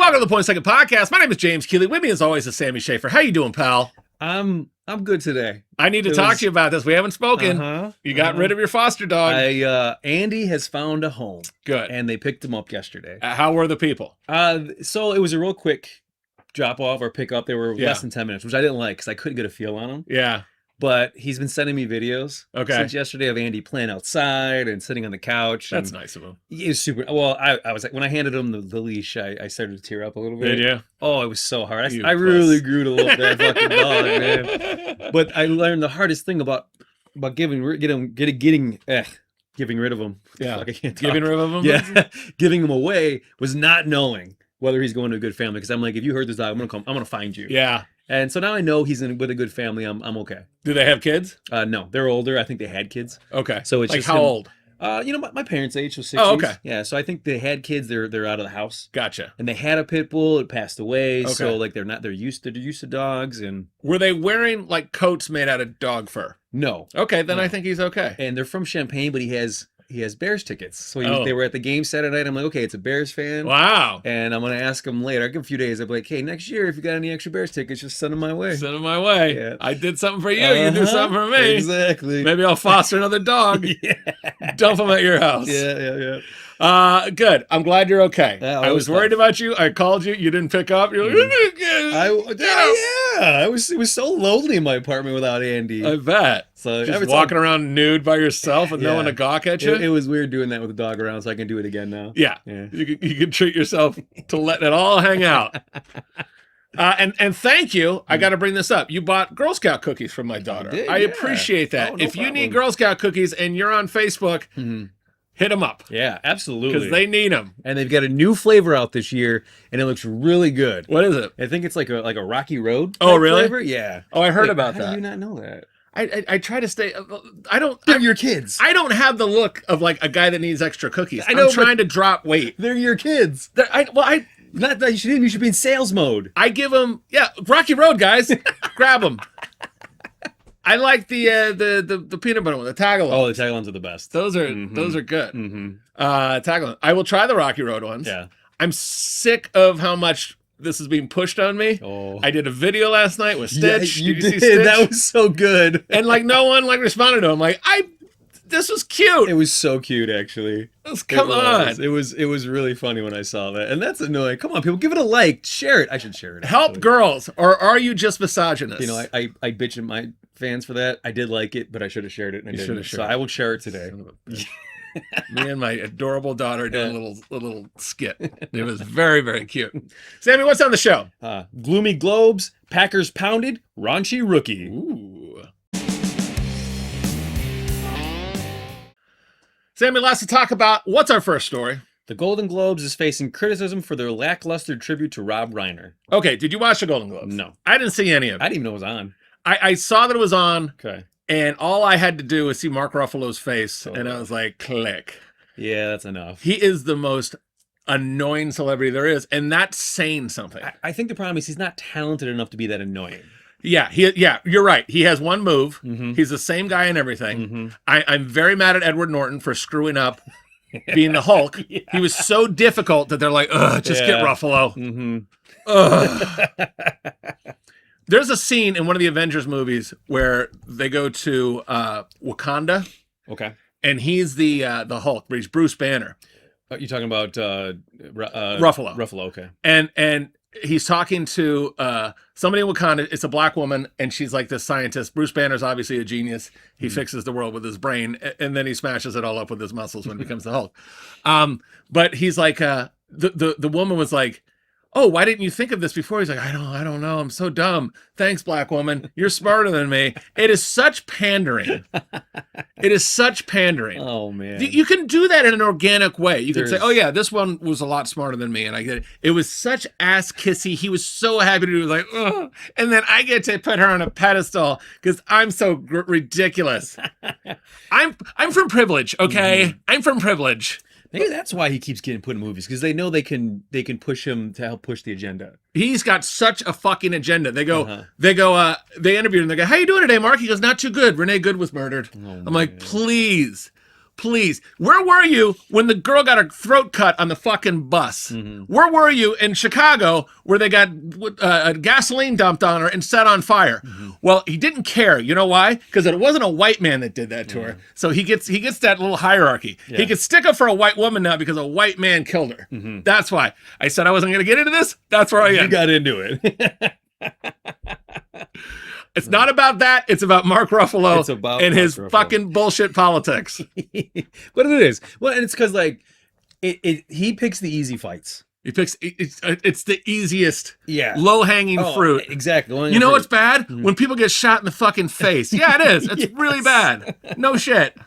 Welcome to the Point Second Podcast. My name is James Keeley. With me, as always, is Sammy Schaefer. How you doing, pal? I'm good today. I need to talk to you about this. We haven't spoken. You got rid of your foster dog. Andy has found a home. Good. And they picked him up yesterday. How were the people? So it was a real quick drop off or pick up. They were less than 10 minutes, which I didn't like because I couldn't get a feel on them. Yeah. But he's been sending me videos since yesterday of Andy playing outside and sitting on the couch. That's nice of him. He was super. Well, I was like, when I handed him the leash, I started to tear up a little bit. Did you? Oh, it was so hard. I really grew to love that fucking dog, man. But I learned the hardest thing about getting rid of him. Yeah. Like I can't talk. Giving rid of him? Yeah. Giving him away was not knowing whether he's going to a good family. Because I'm like, if you hurt this dog, I'm gonna find you. Yeah. And so now I know he's with a good family. I'm okay. Do they have kids? No, they're older. I think they had kids. Okay. So it's like just how old? My parents' age was 60s. Oh, okay. Yeah, so I think they had kids. They're out of the house. Gotcha. And they had a pit bull. It passed away. Okay. So like they're used to dogs. And were they wearing like coats made out of dog fur? No. Okay, then I think he's okay. And they're from Champaign, but he has Bears tickets. So they were at the game Saturday night. I'm like, okay, it's a Bears fan. Wow. And I'm gonna ask him later. I give him a few days. I'll be like, hey, next year if you got any extra Bears tickets, just send them my way. Send them my way. Yeah. I did something for you. You do something for me. Exactly. Maybe I'll foster another dog. Yeah. Dump them at your house. Yeah. Good. I'm glad you're okay. Yeah, I was worried about you. I called you. You didn't pick up. You're like, it was so lonely in my apartment without Andy. I bet. So just walking around nude by yourself with no one to gawk at you. It was weird doing that with the dog around, so I can do it again now. Yeah. You can treat yourself to letting it all hang out. And thank you. I got to bring this up. You bought Girl Scout cookies from my daughter. I appreciate that. No if you problem. need Girl Scout cookies and you're on Facebook, hit them up. Yeah, absolutely. Because they need them. And they've got a new flavor out this year, and it looks really good. What is it? I think it's like a Rocky Road. Oh, really? Flavor. Yeah. Oh, I heard about that. How do you not know that? I try to stay. They're your kids. I don't have the look of like a guy that needs extra cookies. I know, I'm trying to drop weight. They're your kids. Not that you should be in sales mode. I give them Rocky Road guys, grab them. I like the peanut butter one, the Tagalong. Oh, the Tagalongs are the best. Those are good. Tagalong. I will try the Rocky Road ones. Yeah. I'm sick of how much this is being pushed on me. Oh. I did a video last night with Stitch. Yeah, you did. see Stitch? That was so good. And like no one like responded to him. Like this was cute. It was so cute, actually. Come on. It was really funny when I saw that. And that's annoying. Come on, people, give it a like. Share it. I should share it. Help girls, or are you just misogynist? You know, I bitch at my fans for that. I did like it, but I should have shared it. And I didn't. So I will share it today. Me and my adorable daughter did a little skit. It was very, very cute. Sammy, what's on the show? Gloomy Globes, Packers pounded, raunchy rookie. Ooh. Sammy, lots to talk about. What's our first story? The Golden Globes is facing criticism for their lackluster tribute to Rob Reiner. Okay, did you watch the Golden Globes? No. I didn't see any of it. I didn't even know it was on. I saw that it was on. Okay. And all I had to do was see Mark Ruffalo's face, and I was like, click. Yeah, that's enough. He is the most annoying celebrity there is, and that's saying something. I think the problem is he's not talented enough to be that annoying. Yeah, you're right. He has one move. He's the same guy in everything. I'm very mad at Edward Norton for screwing up being the Hulk. Yeah. He was so difficult that they're like, ugh, just get Ruffalo. Ugh. There's a scene in one of the Avengers movies where they go to Wakanda. Okay. And he's the Hulk, but he's Bruce Banner. You're talking about Ruffalo. Ruffalo, okay. And he's talking to somebody in Wakanda. It's a black woman, and she's like this scientist. Bruce Banner's obviously a genius. He fixes the world with his brain, and then he smashes it all up with his muscles when he becomes the Hulk. But he's like, the woman was like, oh, why didn't you think of this before? He's like, I don't know. I'm so dumb. Thanks, black woman. You're smarter than me. It is such pandering. It is such pandering. Oh, man. You can do that in an organic way. You can say, oh, yeah, this one was a lot smarter than me. And I get it. It was such ass kissy. He was so happy to do it. Like, ugh. And then I get to put her on a pedestal because I'm so ridiculous. I'm from privilege, okay? I'm from privilege. Maybe that's why he keeps getting put in movies, because they know they can push him to help push the agenda. He's got such a fucking agenda. They interviewed him. They go, how you doing today, Mark? He goes, not too good. Renee Good was murdered. I'm like, please, Please. Where were you when the girl got her throat cut on the fucking bus? Where were you in Chicago where they got gasoline dumped on her and set on fire? Well, he didn't care. You know why? Because it wasn't a white man that did that to her. So he gets that little hierarchy. He could stick up for a white woman now because a white man killed her. That's why. I said I wasn't going to get into this. That's where I am. You got into it. It's not about that. It's about Mark Ruffalo and his fucking bullshit politics. But it is. Well, and it's because like he picks the easy fights. He picks it's the easiest, low hanging fruit. Exactly. You know what's bad? When people get shot in the fucking face. Yeah, it is. It's really bad. No shit.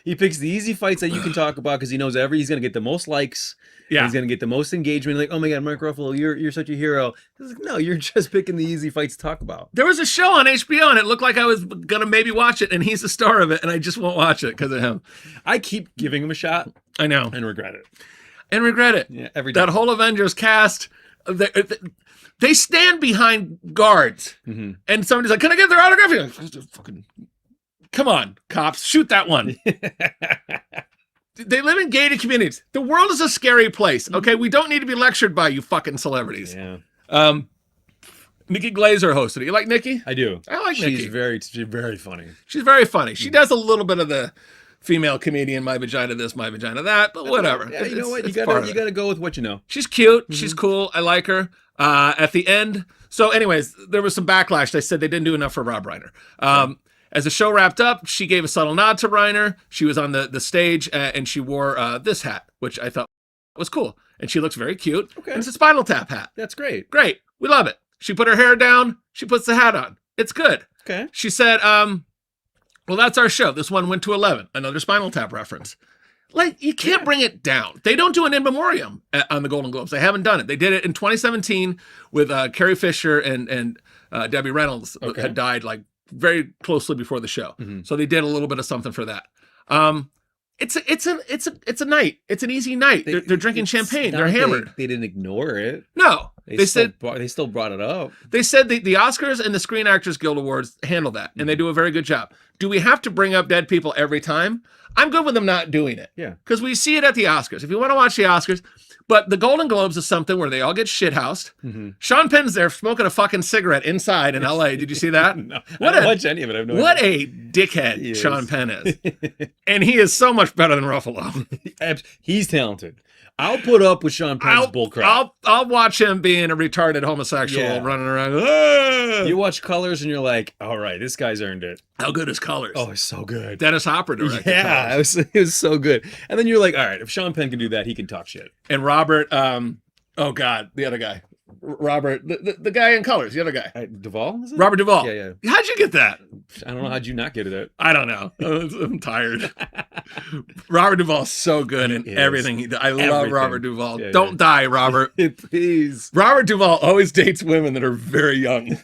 He picks the easy fights that you can talk about because he knows he's going to get the most likes. Yeah. He's going to get the most engagement. Like, oh my God, Mark Ruffalo, you're such a hero. Like, no, you're just picking the easy fights to talk about. There was a show on HBO and it looked like I was going to maybe watch it, and he's the star of it, and I just won't watch it because of him. I keep giving him a shot. I know. And regret it. Yeah, every time. That whole Avengers cast, they stand behind guards, and somebody's like, "Can I get their autograph?" You're like, fucking, come on, cops, shoot that one. They live in gated communities. The world is a scary place. Okay, we don't need to be lectured by you fucking celebrities. Yeah. Nikki Glazer hosted it. You like Nikki? I do. I like Nikki. She's very funny. She's very funny. She does a little bit of the female comedian, my vagina this, my vagina that, but whatever. Yeah, you know what? You gotta go with what you know. She's cute. She's cool. I like her. At the end, so anyways, there was some backlash. They said they didn't do enough for Rob Reiner. As the show wrapped up, she gave a subtle nod to Reiner. She was on the stage and she wore this hat, which I thought was cool. And she looks very cute. Okay. And it's a Spinal Tap hat. That's great. Great. We love it. She put her hair down. She puts the hat on. It's good. Okay. She said, well, that's our show. This one went to 11. Another Spinal Tap reference. Like, you can't bring it down. They don't do an in memoriam on the Golden Globes. They haven't done it. They did it in 2017 with Carrie Fisher and Debbie Reynolds had died like very closely before the show. So they did a little bit of something for that. It's a night. It's an easy night. They're drinking champagne. They're hammered. They didn't ignore it. No. They still brought it up. They said the Oscars and the Screen Actors Guild Awards handle that, and they do a very good job. Do we have to bring up dead people every time? I'm good with them not doing it. Yeah. Because we see it at the Oscars. If you want to watch the Oscars, but the Golden Globes is something where they all get shithoused. Sean Penn's there smoking a fucking cigarette inside in LA. Did you see that? No, I didn't watch any of it. I have no what idea. a dickhead Sean Penn is. And he is so much better than Ruffalo. He's talented. I'll put up with Sean Penn's bullcrap. I'll watch him being a retarded homosexual running around. Ah! You watch Colors and you're like, all right, this guy's earned it. How good is Colors? Oh, it's so good. Dennis Hopper directed Colors. It was so good. And then you're like, all right, if Sean Penn can do that, he can talk shit. And Robert, oh God, the other guy. Robert, the guy in Colors, the other guy. Duvall? Robert Duvall. Yeah. How'd you get that? I don't know. How'd you not get it? I don't know. I'm tired. Robert Duvall's so good in everything he does. I love Robert Duvall. Don't die, Robert. Please. Robert Duvall always dates women that are very young.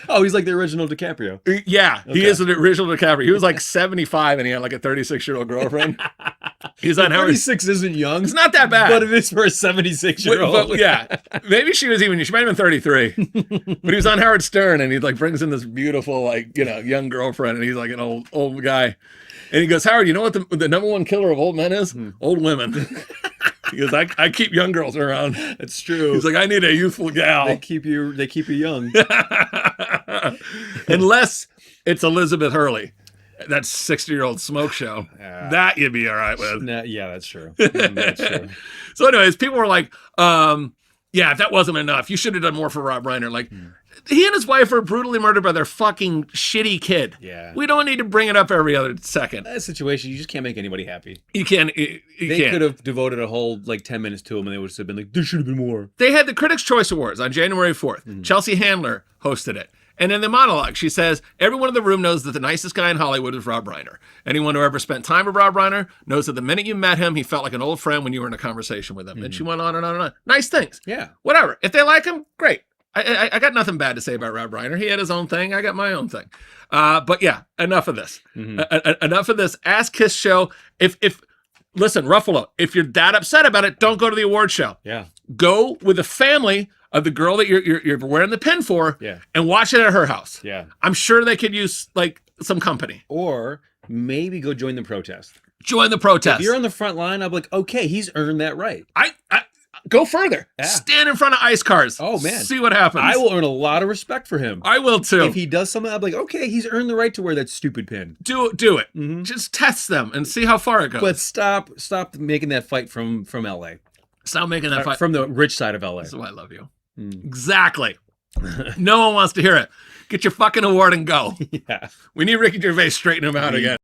Oh, he's like the original DiCaprio. Yeah, he is the original DiCaprio. He was like 75 and he had like a 36-year-old girlfriend. He's on Howard. 36 isn't young. It's not that bad. But it is for a 76-year-old. Yeah. Maybe she might have been 33. But he was on Howard Stern and he like brings in this beautiful, like, young girlfriend, and he's like an old guy. And he goes, Howard, you know what the number one killer of old men is? Old women. He goes, I keep young girls around. That's true. He's like, I need a youthful gal. They keep you young. Unless it's Elizabeth Hurley. That 60-year-old smoke show. That you'd be all right with. Yeah, that's true. That's true. So anyways, people were like, yeah, that wasn't enough. You should have done more for Rob Reiner. Like, he and his wife were brutally murdered by their fucking shitty kid. Yeah. We don't need to bring it up every other second. That situation, you just can't make anybody happy. You can't. They could have devoted a whole, 10 minutes to him, and they would have been like, there should have been more. They had the Critics' Choice Awards on January 4th. Chelsea Handler hosted it. And in the monologue, she says, everyone in the room knows that the nicest guy in Hollywood is Rob Reiner. Anyone who ever spent time with Rob Reiner knows that the minute you met him, he felt like an old friend when you were in a conversation with him. And she went on and on and on. Nice things. Yeah. Whatever. If they like him, great. I got nothing bad to say about Rob Reiner. He had his own thing. I got my own thing. But yeah, enough of this. Enough of this ass kiss show. Listen, Ruffalo, if you're that upset about it, don't go to the award show. Yeah. Go with the family of the girl that you're wearing the pin for, and watch it at her house. Yeah. I'm sure they could use some company. Or maybe go join the protest. Join the protest. If you're on the front line, I'm like, okay, he's earned that right. I go further. Yeah. Stand in front of ICE cars. Oh, man. See what happens. I will earn a lot of respect for him. I will too. If he does something, I'm like, okay, he's earned the right to wear that stupid pin. Do it. Mhm. Just test them and see how far it goes. But stop making that fight from LA. Stop making that fight From the rich side of LA. This is why I love you. Mm. Exactly. No one wants to hear it. Get your fucking award and go. Yeah. We need Ricky Gervais straighten him out again.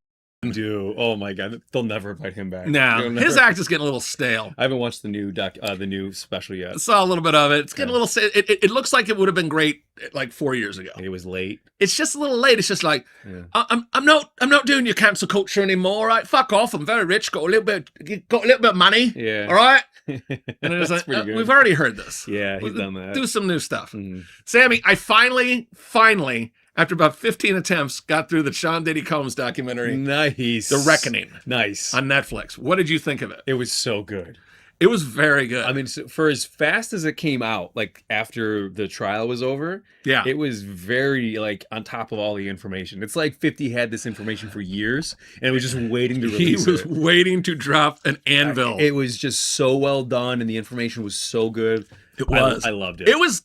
Do. Oh my God. They'll never invite him back. No, his act is getting a little stale. I haven't watched the new special yet. I saw a little bit of it. It's getting a little stale. It looks like it would have been great like 4 years ago. It was late. It's just a little late. It's just like I'm not doing your cancel culture anymore. Right? Fuck off. I'm very rich. Got a little bit of money. Yeah. All right. And That's like, pretty good. we've already heard this. Yeah, he's done that. Do some new stuff. Mm. Sammy, I finally, after about 15 attempts, got through the Sean Diddy Combs documentary. Nice. The Reckoning. Nice. On Netflix. What did you think of it? It was so good. It was very good. I mean, for as fast as it came out, like after the trial was over, yeah, it was very like on top of all the information. It's like 50 had this information for years and it was just waiting to release it. He was waiting to drop an anvil. It was just so well done and the information was so good. It was. I loved it. It was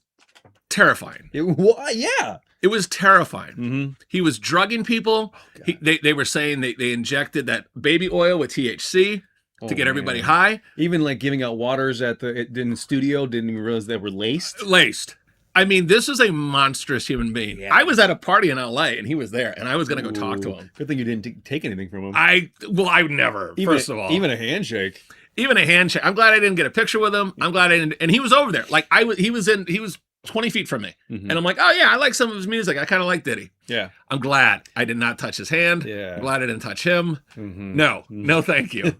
terrifying. It was, yeah. It was terrifying. Mm-hmm. He was drugging people. They were saying they injected that baby oil with THC. To get everybody high. Even like giving out waters in the studio, didn't even realize they were laced. I mean, this is a monstrous human being. Yeah. I was at a party in LA and he was there and I was going to go talk to him. Good thing you didn't take anything from him. I would never, first of all. Even a handshake. Even a handshake. I'm glad I didn't get a picture with him. I'm glad I didn't. And he was over there. Like he was 20 feet from me. Mm-hmm. And I'm like, oh yeah, I like some of his music. I kind of like Diddy. Yeah. I'm glad I did not touch his hand. Yeah. I'm glad I didn't touch him. Mm-hmm. No, thank you.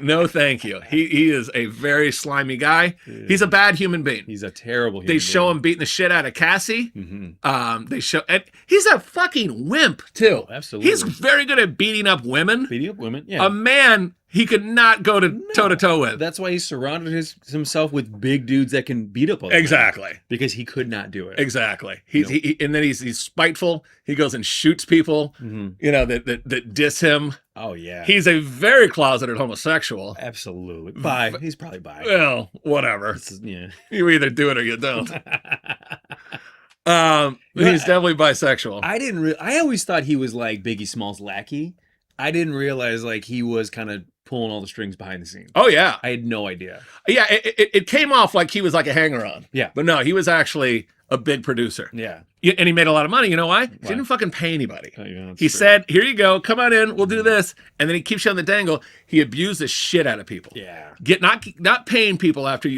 No, thank you. He is a very slimy guy. Yeah. He's a bad human being. He's a terrible human being. They show being. him beating the shit out of Cassie. Mm-hmm. And he's a fucking wimp too. Oh, absolutely. He's very good at beating up women. Beating up women, yeah. A man he could not go to toe-to-toe with. That's why he surrounded himself with big dudes that can beat up other exactly men, because he could not do it. Exactly. And then he's spiteful. He goes and shoots people, that diss him. Oh yeah. He's a very closeted homosexual. Absolutely. Bi. He's probably bi. Well, whatever. Yeah. You either do it or you don't. He's definitely bisexual. I always thought he was like Biggie Smalls' lackey. I didn't realize like he was kind of pulling all the strings behind the scenes. Oh yeah. I had no idea. Yeah, it came off like he was like a hanger-on. Yeah. But no, he was actually a big producer. Yeah. And he made a lot of money. You know why? He didn't fucking pay anybody. Oh, yeah, he said, here you go, come on in, we'll do this. And then he keeps you on the dangle. He abused the shit out of people. Yeah. Not paying people after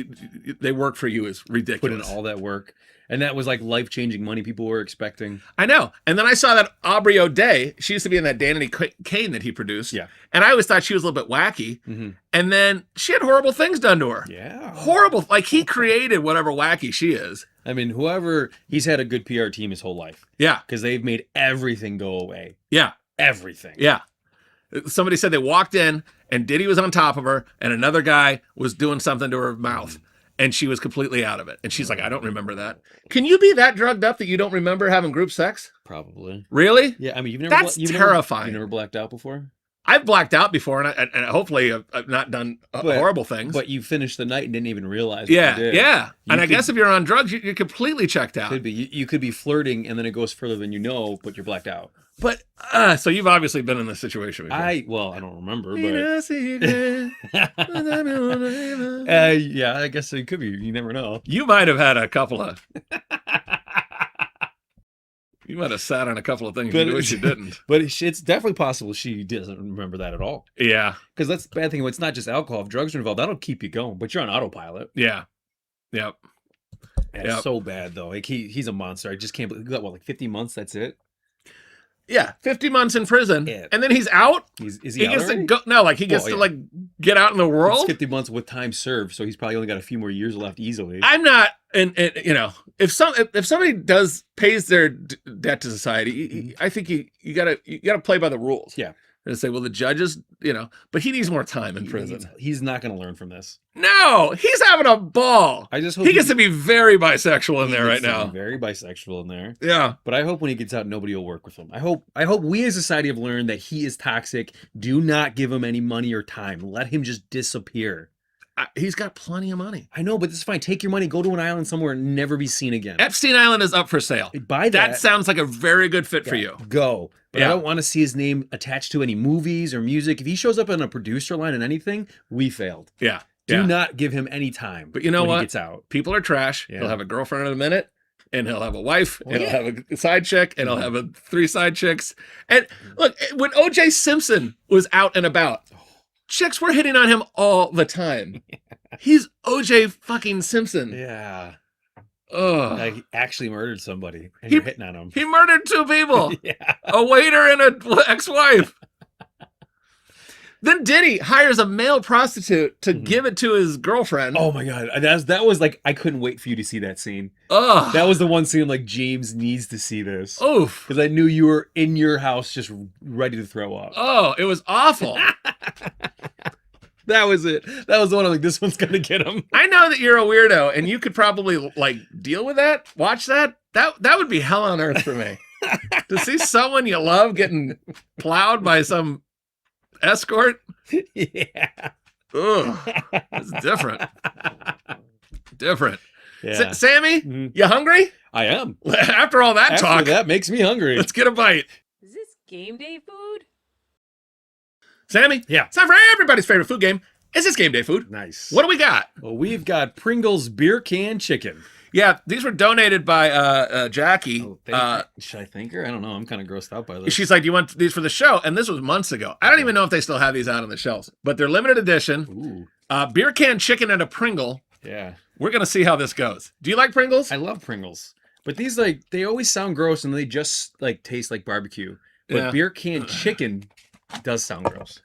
they work for you is ridiculous. Put in all that work. And that was like life-changing money people were expecting. I know. And then I saw that Aubrey O'Day, she used to be in that Danity Kane that he produced. Yeah. And I always thought she was a little bit wacky. Mm-hmm. And then she had horrible things done to her. Yeah. Horrible. Like he created whatever wacky she is. I mean, he's had a good PR team his whole life. Yeah. Because they've made everything go away. Yeah. Everything. Yeah. Somebody said they walked in and Diddy was on top of her and another guy was doing something to her mouth. Mm-hmm. And she was completely out of it. And she's like, I don't remember that. Can you be that drugged up that you don't remember having group sex? Probably. Really? Yeah, I mean, That's terrifying. You've never blacked out before? I've blacked out before, and hopefully I've not done horrible things. But you finished the night and didn't even realize what you did. Yeah. And I guess if you're on drugs, you're completely checked out. Could be. You could be flirting, and then it goes further than you know, but you're blacked out. But so you've obviously been in this situation before. I don't remember, but yeah, I guess it could be. You never know. You might have had a couple of. You might have sat on a couple of things you wish you didn't. But it's definitely possible she doesn't remember that at all. Yeah, because that's the bad thing. It's not just alcohol. If drugs are involved, that'll keep you going. But you're on autopilot. Yeah. Yep. It's so bad though. Like he's a monster. I just can't believe. He got like 50 months. That's it. Yeah, 50 months in prison, and then he's out. Is he out gets already? to go? No, like he gets to like get out in the world. It's 50 months with time served, so he's probably only got a few more years left easily. I'm not, and if somebody pays their debt to society, I think you gotta play by the rules. Yeah, And say, well, the judges, but he needs more time in prison. He's not going to learn from this. No, he's having a ball. I just hope he gets to be very bisexual in there right now. Very bisexual in there. Yeah. But I hope when he gets out, nobody will work with him. I hope we as a society have learned that he is toxic. Do not give him any money or time. Let him just disappear. He's got plenty of money. I know, but this is fine. Take your money, go to an island somewhere, and never be seen again. Epstein Island is up for sale. Buy that. That sounds like a very good fit for you. Go. But I don't want to see his name attached to any movies or music. If he shows up on a producer line in anything, we failed. Yeah. Do not give him any time. But you know what? He gets out. People are trash. Yeah. He'll have a girlfriend in a minute, and he'll have a wife, and he'll have a side chick, and he'll have 3 side chicks. And look, when O.J. Simpson was out and about, chicks were hitting on him all the time. He's O.J. fucking Simpson. Yeah. Oh. Like, he actually murdered somebody, and you're hitting on him. He murdered 2 people. Yeah. A waiter and an ex-wife. Then Diddy hires a male prostitute to give it to his girlfriend. Oh my God. That was like, I couldn't wait for you to see that scene. Oh. That was the one scene like, James needs to see this. Oof. Because I knew you were in your house just ready to throw up. Oh, it was awful. That was it. That was the one I'm like, this one's going to get him. I know that you're a weirdo and you could probably like deal with that. Watch that. That would be hell on earth for me. To see someone you love getting plowed by some escort. Yeah. Ugh. It's different. Different. Yeah. Sammy, you hungry? I am. After all that talk. That makes me hungry. Let's get a bite. Is this game day food? Sammy? Yeah. It's time for everybody's favorite food game. Is this game day food? Nice. What do we got? Well, we've got Pringles beer can chicken. Yeah, these were donated by Jackie. Should I thank her? I don't know. I'm kind of grossed out by this. She's like, do you want these for the show? And this was months ago. I don't even know if they still have these out on the shelves, but they're limited edition. Ooh. Beer can chicken and a Pringle. Yeah. We're going to see how this goes. Do you like Pringles? I love Pringles. But these, like, they always sound gross and they just, like, taste like barbecue. But beer can chicken does sound gross.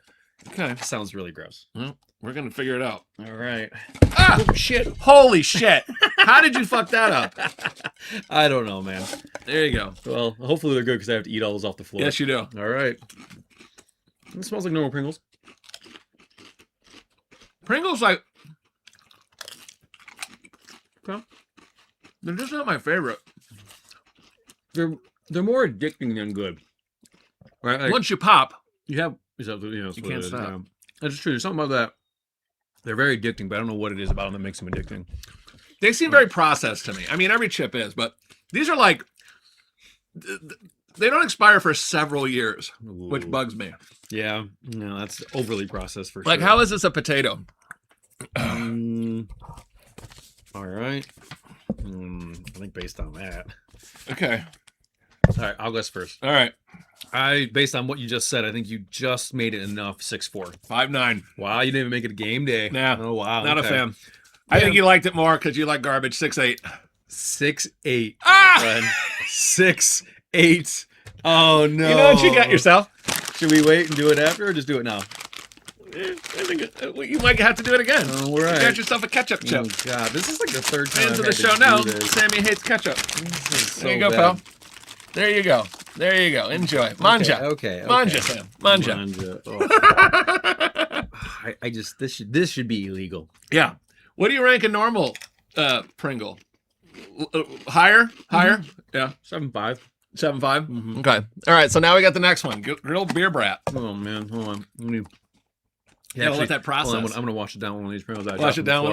Okay. Sounds really gross. Well, we're going to figure it out. All right. Ah! Oh, shit. Holy shit. How did you fuck that up? I don't know, man. There you go. Well, hopefully they're good because I have to eat all those off the floor. Yes, you do. All right. It smells like normal Pringles. Pringles, like, they're just not my favorite. They're more addicting than good. Right? Like, Once you pop, you have, you can't stop. Yeah. That's true. There's something about that. They're very addicting, but I don't know what it is about them that makes them addicting. they seem very processed to me. I mean, every chip is, but these are like, they don't expire for several years, which bugs me. Yeah, no, that's overly processed for sure. Like, how is this a potato? All right. I think based on that. Okay. All right, I'll guess first. All right. Based on what you just said, I think you just made it enough. 6'4". 5'9". Wow, you didn't even make it a game day. Nah. Oh, wow. Not a fan. Yeah. I think you liked it more because you like garbage. 6'8". 6'8". Ah! 6'8". Oh, no. You know what you got yourself? Should we wait and do it after or just do it now? I think you might have to do it again. All right. You got yourself a ketchup chip. Oh, God. This is like the third time. Fans of I've the had show to know do this. Sammy hates ketchup. So There you go, bad. pal. There you go. There you go. Enjoy. Manja. Okay. Manja, Sam. Manja. Manja. Oh. I just this should be illegal. Yeah. What do you rank a normal Pringle? Higher? Higher? Yeah. 7.5. 7.5? Okay. All right. So now we got the next one. Grilled beer brat. Oh man, hold on. Let me. Yeah, let that process. I'm gonna wash it down with one of these Pringles. Wash it down.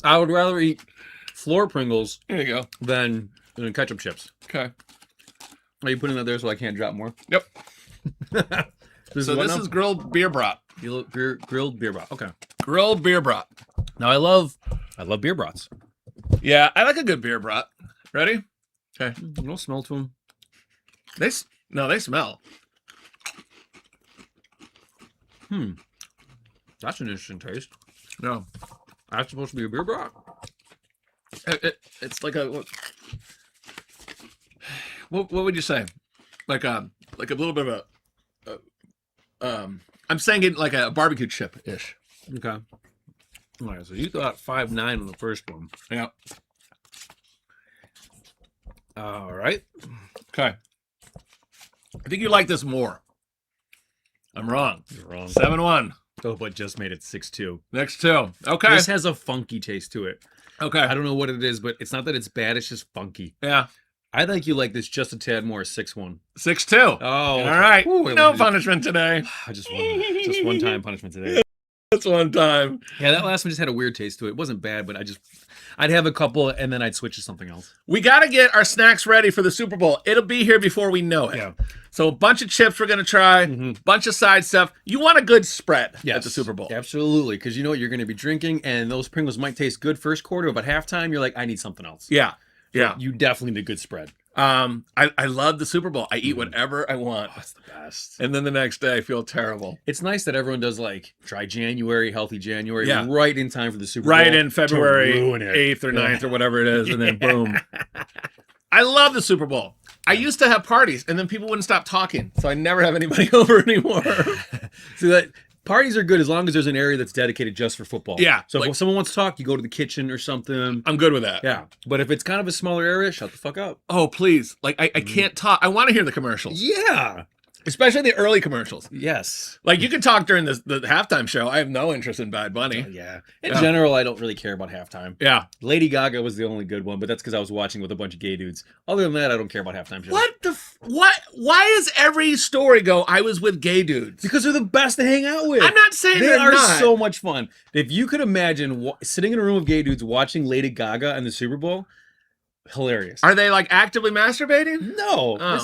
I would rather eat floor Pringles Here you go. than ketchup chips. Okay. Are you putting that there so I can't drop more? Yep. This So this is grilled beer brat. grilled beer broth. Okay. Grilled beer brat. Now I love beer brats. Yeah, I like a good beer brat. Ready? Okay. No smell to them. They smell. That's an interesting taste. No. That's supposed to be a beer brat. It's like a what would you say? Like a little bit of a I'm saying it like a barbecue chip ish. Okay. All right. So you thought 5.9 on the first one. Yeah. All right. Okay. I think you like this more. I'm wrong. You're wrong. 7-1. Oh, but just made it 6-2. Next two. Okay. This has a funky taste to it. Okay. I don't know what it is, but it's not that it's bad. It's just funky. Yeah. I think you like this just a tad more. 6-1. 6-2. Oh, All right. Ooh, No punishment today. I just one time punishment today. That's one time. Yeah, that last one just had a weird taste to it. It wasn't bad, but I'd have a couple and then I'd switch to something else. We got to get our snacks ready for the Super Bowl. It'll be here before we know it. Yeah. So a bunch of chips we're going to try, bunch of side stuff. You want a good spread at the Super Bowl. Absolutely, because you know what you're going to be drinking, and those Pringles might taste good first quarter, but halftime, you're like, I need something else. Yeah. Yeah. You definitely need a good spread. I love the Super Bowl. I eat whatever I want. Oh, that's the best. And then the next day I feel terrible. It's nice that everyone does like dry January, healthy January, Yeah. right in time for the Super Bowl. Right in February to ruin it. 8th or 9th or whatever it is, and then boom. I love the Super Bowl. I used to have parties, and then people wouldn't stop talking, so I never have anybody over anymore. See that parties are good as long as there's an area that's dedicated just for football. Yeah, So like- if someone wants to talk, you go to the kitchen or something. I'm good with that. Yeah. But if it's kind of a smaller area, shut the fuck up. Oh, please. Like, I can't talk. I want to hear the commercials, Yeah. especially the early commercials. Yes. Like, you can talk during the halftime show. I have no interest in Bad Bunny. Yeah. In Yeah. general, I don't really care about halftime. Yeah. Lady Gaga was the only good one, but that's because I was watching with a bunch of gay dudes. Other than that, I don't care about halftime shows. What the what? Why does every story go, I was with gay dudes? Because they're the best to hang out with. I'm not saying They they're are not. so much fun. If you could imagine sitting in a room of gay dudes watching Lady Gaga and the Super Bowl, hilarious. Are they like actively masturbating? No, Oh.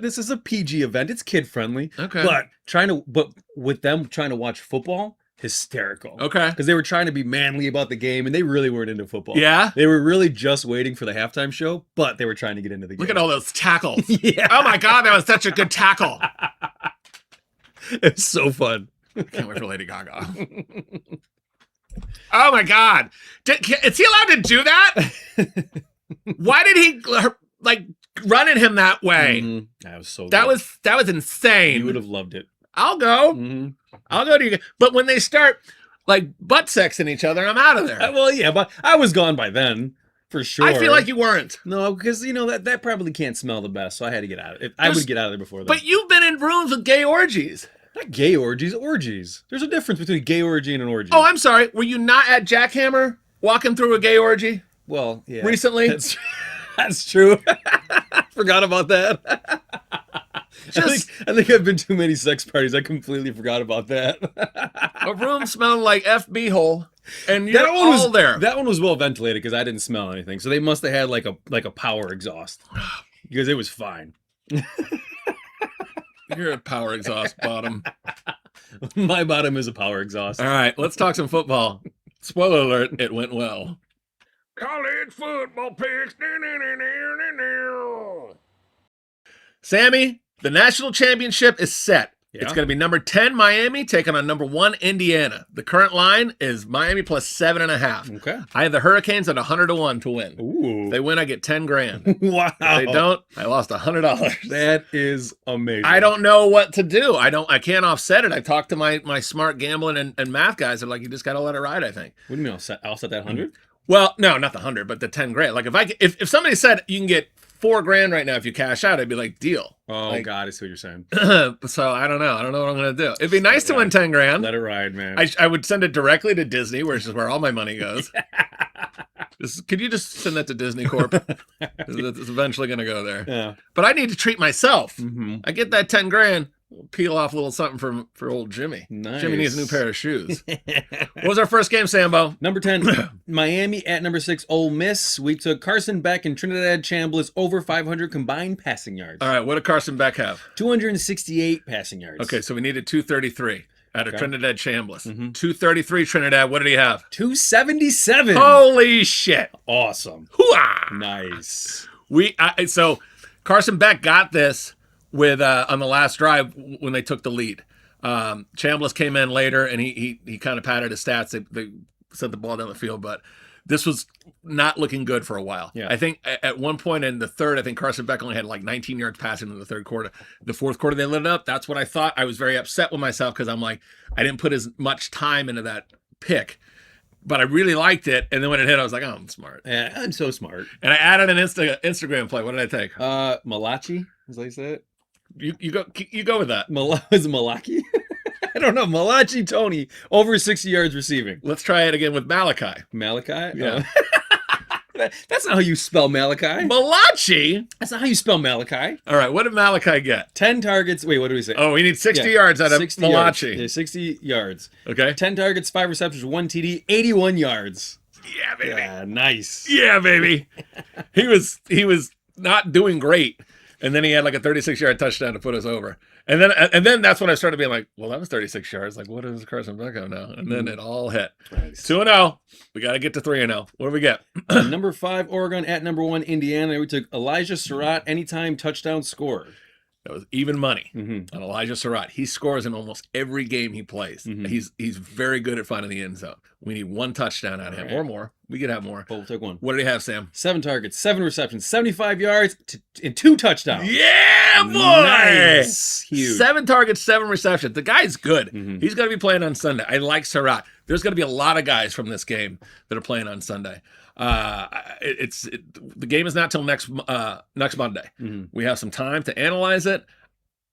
this is a PG event. It's kid friendly. Okay. But with them trying to watch football, hysterical. Okay. Because they were trying to be manly about the game, and they really weren't into football. Yeah. They were really just waiting for the halftime show, but they were trying to get into the game. Look at all those tackles. Yeah. Oh my God, that was such a good tackle. It's so fun. Can't wait for Lady Gaga. Oh my God. Is he allowed to do that? Why did he like run at him that way? Mhm. That was so That good. was insane. You would have loved it. I'll go. Mhm. I'll go to you. But when they start like butt sexing each other, I'm out of there. Well, yeah, but I was gone by then, for sure. I feel like you weren't. No, because you know that probably can't smell the best, so I had to get out of it. I There's- would get out of there before that. But you've been in rooms with gay orgies. Not gay orgies, orgies. There's a difference between a gay orgy and an orgy. Oh, I'm sorry. Were you not at Jackhammer walking through a gay orgy well, yeah. recently? That's true. Forgot about that. I think I've been to many sex parties. I completely forgot about that. A room smelling like FB hole, and you're That one all was there. That one was well ventilated because I didn't smell anything. So they must have had like a power exhaust because it was fine. You're a power exhaust bottom. My bottom is a power exhaust. All right, let's talk some football. Spoiler alert, it went well. College football picks. Sammy, the national championship is set. Yeah. It's going to be number 10 Miami taking on number 1 Indiana. The current line is Miami plus 7.5. Okay. I have the Hurricanes at 100-1 to win. Ooh. If they win, I get 10 grand. Wow. If they don't, I lost $100. That is amazing. I don't know what to do. I can't offset it. I talked to my smart gambling and math guys. They're like, you just got to let it ride, I think. What do you mean? I'll set that 100? Well, no, not the 100, but the 10 grand. Like if somebody said you can get 4 grand right now if you cash out, I'd be like, deal. Oh, Like, God, I see what you're saying. so I don't know. I don't know what I'm going to do. It'd be nice to win 10 grand. Let it ride, man. I would send it directly to Disney, which is where all my money goes. Could you just send that to Disney Corp? It's eventually going to go there. Yeah. But I need to treat myself. Mm-hmm. I get that 10 grand, peel off a little something for old Jimmy. Nice. Jimmy needs a new pair of shoes. What was our first game, Sambo? Number 10, Miami at number 6, Ole Miss. We took Carson Beck and Trinidad Chambliss over 500 combined passing yards. All right, what did Carson Beck have? 268 passing yards. Okay, so we needed 233 out of Okay. Trinidad Chambliss. Mhm. 233 Trinidad, what did he have? 277. Holy shit. Awesome. Hooah! Nice. So Carson Beck got this with on the last drive when they took the lead. Chambliss came in later and he kind of padded his stats. They sent the ball down the field, but this was not looking good for a while. Yeah. I think at one point in the third, I think Carson Beck only had like 19 yards passing in the third quarter. The fourth quarter, they lit it up. That's what I thought. I was very upset with myself because I'm like, I didn't put as much time into that pick, but I really liked it. And then when it hit, I was like, oh, I'm smart. Yeah, I'm so smart. And I added an Instagram play. What did I take? Malachi, is that how you say it? You go with that. Is it Malaki? I don't know. Malachi Tony over 60 yards receiving. Let's try it again with Malachi. Malachi? Yeah. That's not how you spell Malachi. Malachi? That's not how you spell Malachi. All right, what did Malachi get? 10 targets. Wait, what do we say? Oh, we need 60 yards out of 60 Malachi. Yards. Yeah, 60 yards. Okay. 10 targets, 5 receptions, 1 TD, 81 yards. Yeah, baby. Yeah, nice. Yeah, baby. He was not doing great. And then he had like a 36-yard touchdown to put us over. And then that's when I started being like, well, that was 36 yards. Like, what is Carson Beckham now? And then it all hit. Nice. 2-0. We got to get to 3-0. What do we get? Number 5, Oregon at number 1, Indiana. We took Elijah Surratt, anytime touchdown scorer. That was even money Mm-hmm. on Elijah Surratt. He scores in almost every game he plays. Mhm. He's very good at finding the end zone. We need 1 touchdown out of him All right. or more. We could have more. Oh, we'll take 1. What did he have, Sam? 7 targets, 7 receptions, 75 yards, and 2 touchdowns. Yeah, boy! Nice. Huge. 7 targets, 7 receptions. The guy's good. Mhm. He's going to be playing on Sunday. I like Surratt. There's going to be a lot of guys from this game that are playing on Sunday. The game is not till next Monday. Mhm. We have some time to analyze it.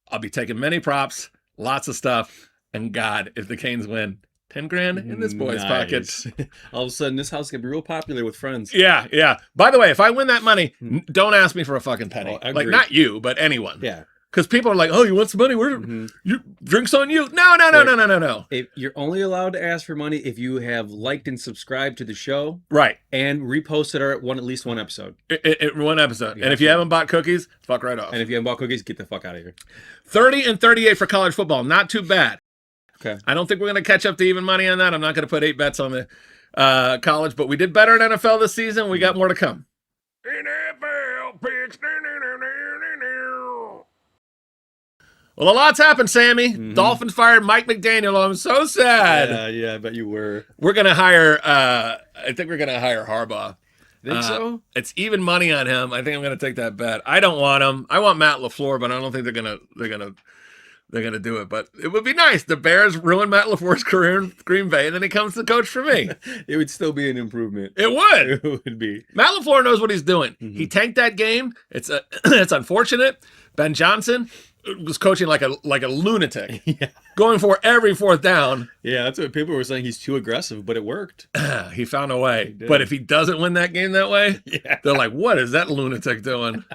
I'll be taking many props, lots of stuff, and God, if the Canes win, 10 grand in this boy's pockets. Nice. All of a sudden, this house could be real popular with friends. Yeah, yeah. By the way, if I win that money, don't ask me for a fucking penny. Oh, I Like, agree. not you, but anyone. Yeah. Because people are like, oh, you want some money? Where? Mhm. You drinks on you? No. If you're only allowed to ask for money if you have liked and subscribed to the show Right. and reposted our at least one episode. One episode. Yeah, and if you haven't bought cookies, fuck right off. And if you haven't bought cookies, get the fuck out of here. 30 and 38 for college football. Not too bad. Okay. I don't think we're going to catch up to even money on that. I'm not going to put 8 bets on the college, but we did better in NFL this season. We got more to come. NFL picks. Well, a lot's happened, Sammy. Mhm. Dolphins fired Mike McDaniel. I'm so sad. Yeah, I bet you were. We're going to hire, I think we're going to hire Harbaugh. Think so? It's even money on him. I think I'm going to take that bet. I don't want him. I want Matt LaFleur, but I don't think they're going to do it. But it would be nice. The Bears ruined Matt LaFleur's career in Green Bay, and then he comes to coach for me. It would still be an improvement. It would. It would be. Matt LaFleur knows what he's doing. Mhm. He tanked that game. It's it's unfortunate. Ben Johnson was coaching like a lunatic, Yeah. going for every 4th down. Yeah, that's what people were saying. He's too aggressive, but it worked. He found a way. He did. But if he doesn't win that game that way, Yeah. they're like, what is that lunatic doing?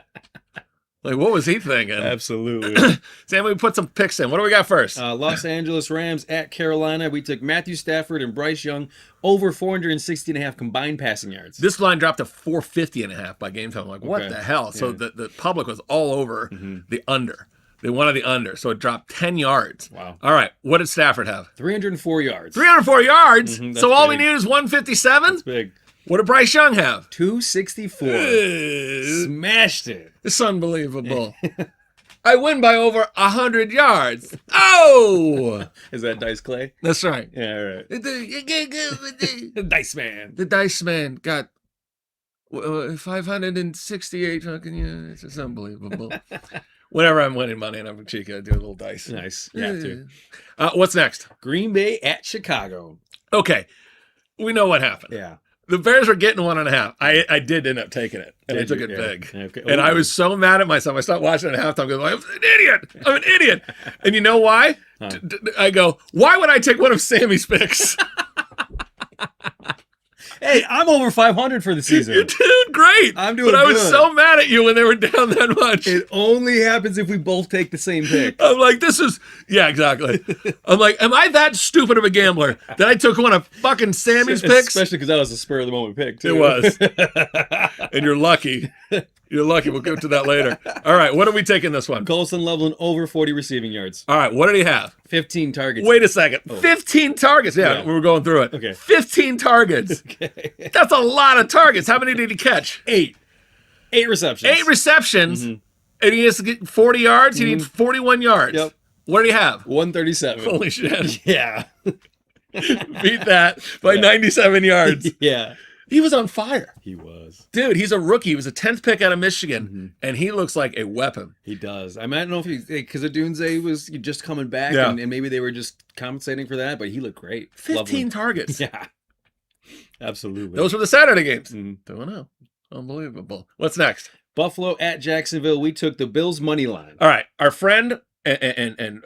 Like, what was he thinking? Absolutely. Sam, we put some picks in. What do we got first? Los Angeles Rams at Carolina. We took Matthew Stafford and Bryce Young over 460.5 combined passing yards. This line dropped to 450.5 by game time. I'm like, what Okay. the hell? So Yeah. the public was all over Mhm. the under. They wanted the under. So it dropped 10 yards. Wow. All right. What did Stafford have? 304 yards. 304 yards. Mhm, that's So all we big. need is 157. That's big. What did Bryce Young have? 264. It's Smashed it. unbelievable. I win by over 100 yards. Oh, Is that Dice Clay? that's right. Yeah, all right. The Dice Man. Dice Man got 568 fucking, yeah, it's just unbelievable. Whenever I'm winning money and I'm cheeky, I do a little dice. Nice. You have to. What's next? Green Bay at Chicago. Okay. We know what happened. Yeah. The Bears were getting 1.5. I did end up taking it, and I Did took you? it Yeah. big. Okay. And I Ooh. was so mad at myself. I stopped watching at halftime going, I'm an idiot. I'm an idiot. And you know why? Huh. I go, why would I take one of Sammy's picks? Hey, I'm over 500 for the season. You're doing great. I'm doing But I was good. so mad at you when they were down that much. It only happens if we both take the same pick. I'm like, this is, yeah, exactly. I'm like, am I that stupid of a gambler that I took one of fucking Sammy's picks? Especially because that was a spur of the moment pick, too. It was. And you're lucky. You're lucky. We'll get to that later. All right. What are we taking this one? Colson Loveland over 40 receiving yards. All right. What did he have? 15 targets. Wait a second. Oh. 15 targets. Yeah, Yeah. we were going through it. Okay. 15 targets. Okay. That's a lot of targets. How many did he catch? 8 receptions. 8 receptions. Mhm. And he has to get 40 yards. He needs 41 yards. Yep. What did he have? 137. Holy shit. Yeah. Beat that by 97 yards. Yeah. He was on fire. He was. Dude, he's a rookie. He was a 10th pick out of Michigan, Mhm. and he looks like a weapon. He does. I mean, I don't know if he, because Odunze was just coming back, Yeah. and maybe they were just compensating for that, but he looked great. 15 Loveland. targets. Yeah. Absolutely. Those were the Saturday games. Mhm. 2-0. Unbelievable. What's next? Buffalo at Jacksonville. We took the Bills money line. All right. Our friend and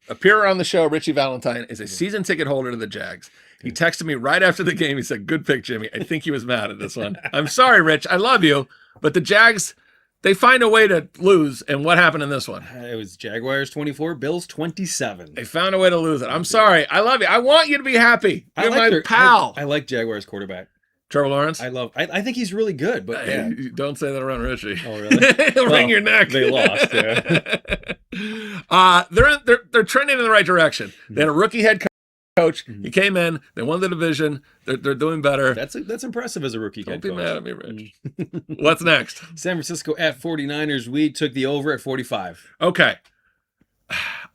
appearer on the show, Richie Valentine, is a season ticket holder to the Jags. He texted me right after the game. He said, "Good pick, Jimmy." I think he was mad at this one. I'm sorry, Rich. I love you, but the Jags, they find a way to lose. And what happened in this one? It was Jaguars 24, Bills 27. They found a way to lose it. I'm sorry. I love you. I want you to be happy. You're my pal. I like Jaguars quarterback. Trevor Lawrence? I think he's really good, but yeah. Don't say that around Richie. Oh, really? He'll wring your neck. They lost, yeah. They're trending in the right direction. They had a rookie head coach. He came in. They won the division. They're doing better. That's impressive as a rookie head coach. Don't be mad at me, Rich. What's next? San Francisco at 49ers. We took the over at 45. Okay.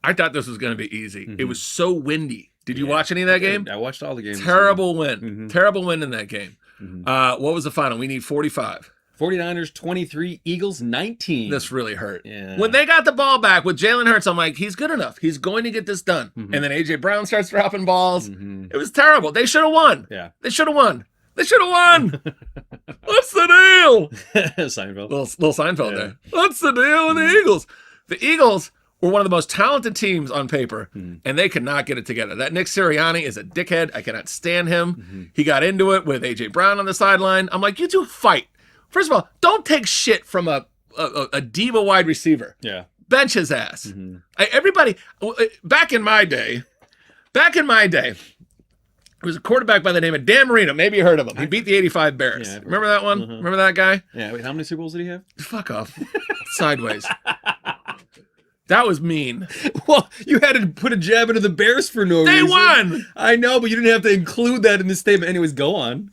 I thought this was going to be easy. It was so windy. Did you watch any of that game? I watched all the games. Terrible win. Terrible win in that game. What was the final? We need 45. 49ers 23, Eagles 19. This really hurt. Yeah. When they got the ball back with Jalen Hurts, I'm like, he's good enough. He's going to get this done. And then A.J. Brown starts dropping balls. It was terrible. They should have won. Yeah. They should have won. They should have won. What's the deal? Seinfeld. Little Seinfeld there. What's the deal with the Eagles? The Eagles were one of the most talented teams on paper, and they could not get it together. That Nick Sirianni is a dickhead. I cannot stand him. He got into it with A.J. Brown on the sideline. I'm like, you two fight. First of all, don't take shit from a diva wide receiver. Yeah. Bench his ass. Everybody, back in my day, there was a quarterback by the name of Dan Marino. Maybe you heard of him. He beat the 85 Bears. Yeah, Remember that one? Remember that guy? Yeah. Wait, how many Super Bowls did he have? Fuck off. Sideways. That was mean. Well, you had to put a jab into the Bears for no reason. They won! I know, but you didn't have to include that in the statement. Anyways, go on.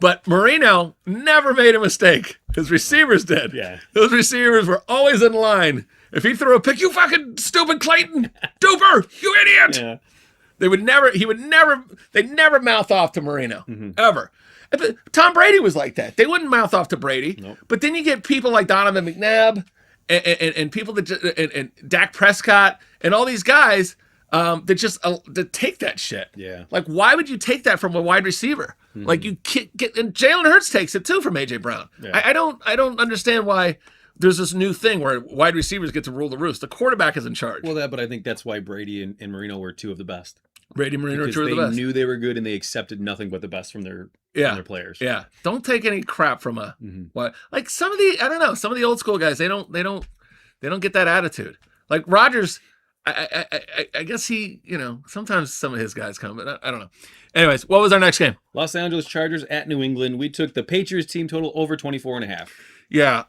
But Marino never made a mistake. His receivers did. Yeah. Those receivers were always in line. If he threw a pick, you fucking stupid Clayton, duper, you idiot. Yeah. They'd never mouth off to Marino, ever. Tom Brady was like that. They wouldn't mouth off to Brady. Nope. But then you get people like Donovan McNabb and people that and Dak Prescott and all these guys that just that take that shit. Yeah. Like, why would you take that from a wide receiver? Like, you get and Jalen Hurts takes it too from A.J. Brown. Yeah. I don't understand why there's this new thing where wide receivers get to rule the roost. The quarterback is in charge. Well, but I think that's why Brady and Marino were two of the best. Brady and Marino are Because two of the best. they knew they were good and they accepted nothing but the best from their players. Yeah. Don't take any crap from like some of the old school guys, they don't get that attitude. Like Rodgers, I guess he, sometimes some of his guys come, but I don't know. Anyways, what was our next game? Los Angeles Chargers at New England. We took the Patriots team total over 24.5. Yeah,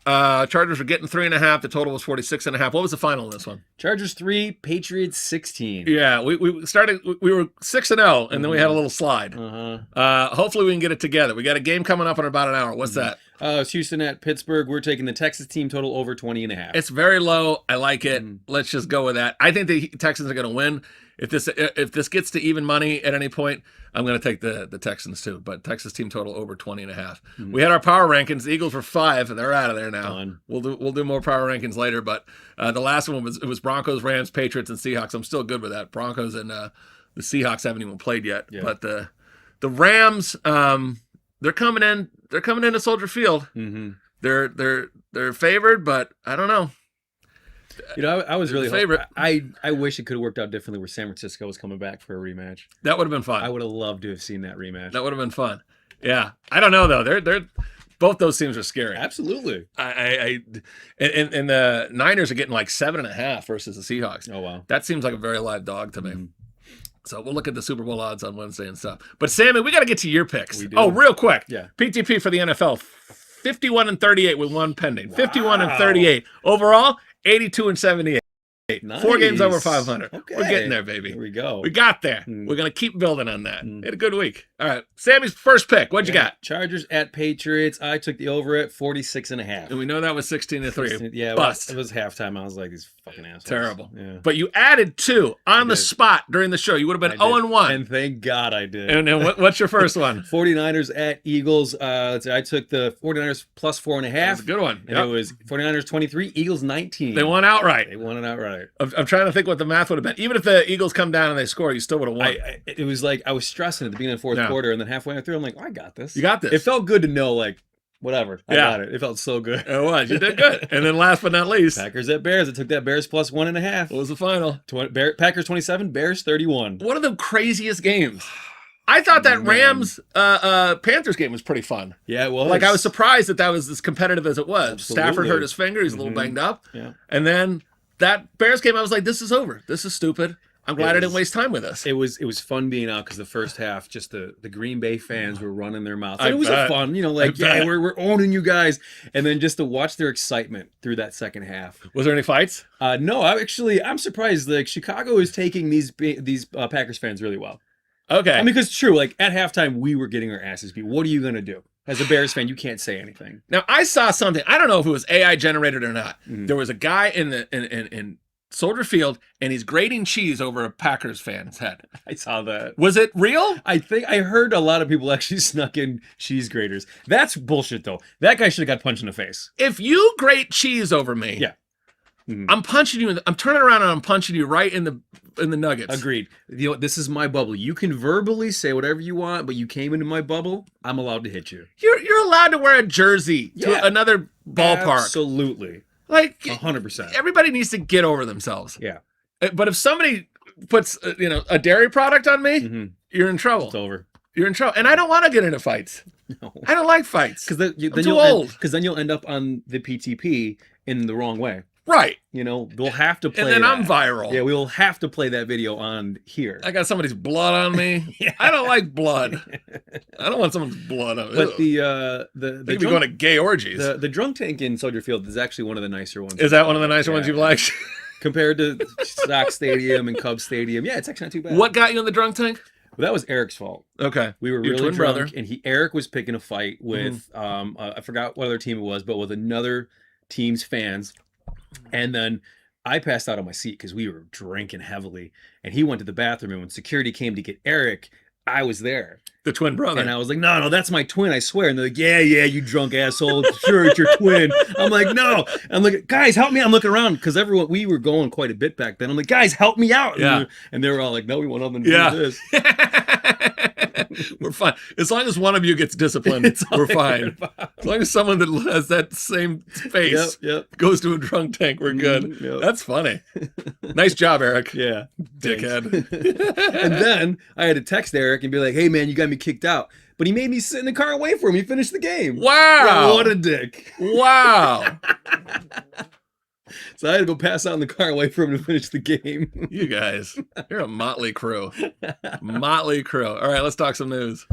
Chargers were getting 3.5. The total was 46.5. What was the final in this one? Chargers 3, Patriots 16. Yeah, we were 6-0, and then we had a little slide. Hopefully we can get it together. We got a game coming up in about an hour. What's that? It's Houston at Pittsburgh. We're taking the Texas team total over 20.5. It's very low. I like it. Let's just go with that. I think the Texans are going to win. If this gets to even money at any point, I'm going to take the Texans too. But Texas team total over 20.5. We had our power rankings. The Eagles were 5, and they're out of there now. Done. We'll do more power rankings later. But the last one was Broncos, Rams, Patriots, and Seahawks. I'm still good with that. Broncos and the Seahawks haven't even played yet. Yeah. But the Rams, they're coming in. They're coming into Soldier Field. They're favored, but I don't know. I was really favorite. I wish it could have worked out differently where San Francisco was coming back for a rematch. That would have been fun. I would have loved to have seen that rematch. That would have been fun. Yeah, I don't know though. They're both those teams are scary. Absolutely. And the Niners are getting like 7.5 versus the Seahawks. Oh wow, that seems like a very live dog to me. So we'll look at the Super Bowl odds on Wednesday and stuff. But Sammy, we got to get to your picks. We do. Oh, real quick. Yeah. PTP for the NFL, 51-38 with one pending. Wow. 51-38 overall. 82-78. Nice. 4 games over 500. Okay. We're getting there, baby. Here we go. We got there. We're going to keep building on that. Had a good week. All right. Sammy's first pick. What'd you got? Chargers at Patriots. I took the over at 46.5. And we know that was 16-3. Yeah, Bust. It was halftime. I was like, these fucking assholes. Terrible. Yeah. But you added 2 on the spot during the show. You would have been 0-1. And thank God I did. And what's your first one? 49ers at Eagles. I took the 49ers plus 4.5. That's a good one. And it was 49ers 23, Eagles 19. They won outright. They won it outright. I'm trying to think what the math would have been. Even if the Eagles come down and they score, you still would have won. It was like I was stressing at the beginning of the fourth quarter, and then halfway through, I'm like, I got this. You got this. It felt good to know, like, Whatever. I Yeah. got it. It felt so good. It was. You did good. And then last but not least, Packers at Bears. I took that Bears plus 1.5. what was the final? Packers 27, Bears 31. One of the craziest games. I thought that Rams Panthers game was pretty fun. Yeah, it was. Like, I was surprised that was as competitive as it was. Absolutely. Stafford hurt his finger. He's a little banged up. Yeah. And then that Bears game, I was like, this is over. This is stupid. I'm glad I didn't waste time with this. It was fun being out because the first half, just the Green Bay fans were running their mouths. I It was bet. fun, like, yeah, we're owning you guys. And then just to watch their excitement through that second half. Was there any fights? No, I'm surprised. Like, Chicago is taking these Packers fans really well. Okay. I mean, because true, like at halftime, we were getting our asses beat. What are you gonna do? As a Bears fan, you can't say anything. Now, I saw something. I don't know if it was AI generated or not. There was a guy in Soldier Field, and he's grating cheese over a Packers fan's head. I saw that. Was it real? I think I heard a lot of people actually snuck in cheese graters. That's bullshit, though. That guy should have got punched in the face. If you grate cheese over me, Yeah. I'm punching you. I'm turning around and I'm punching you right in the nuggets. Agreed. This is my bubble. You can verbally say whatever you want, but you came into my bubble. I'm allowed to hit you. You're allowed to wear a jersey to another ballpark. Absolutely. Like 100%. everybody needs to get over themselves. Yeah. But if somebody puts a dairy product on me, you're in trouble. It's over. You're in trouble, and I don't want to get into fights. No. I don't like fights Because then I'm too you'll old. Because then you'll end up on the PTP in the wrong way. Right. They'll have to play. And then that. I'm viral. Yeah, we will have to play that video on here. I got somebody's blood on me. Yeah. I don't like blood. I don't want someone's blood on me. But They the could be going to gay orgies. the drunk tank in Soldier Field is actually one of the nicer ones. Is that one of the nicer ones you've liked? Compared to Sox Stadium and Cubs Stadium? Yeah, it's actually not too bad. What got you in the drunk tank? Well, that was Eric's fault. Okay. We were Your really twin drunk, brother. and Eric was picking a fight with I forgot what other team it was, but with another team's fans. And then I passed out on my seat because we were drinking heavily, and he went to the bathroom. And when security came to get Eric, I was there. The twin brother. And I was like, no, that's my twin, I swear. And they're like, yeah, you drunk asshole. Sure, it's your twin. I'm like, no. I'm like, guys, help me. I'm looking around because we were going quite a bit back then. I'm like, guys, help me out. And they were all like, no, we want nothing to do with this. We're fine. As long as one of you gets disciplined, we're fine. As long as someone that has that same face goes to a drunk tank, we're good. Yep. That's funny. Nice job, Eric. Yeah. Dickhead. And then I had to text Eric and be like, hey, man, you got me kicked out. But he made me sit in the car and wait for him. He finished the game. Wow. What a dick. Wow. So I had to go pass out in the car and wait for him to finish the game. You guys, you're a motley crew. Motley crew. All right, let's talk some news.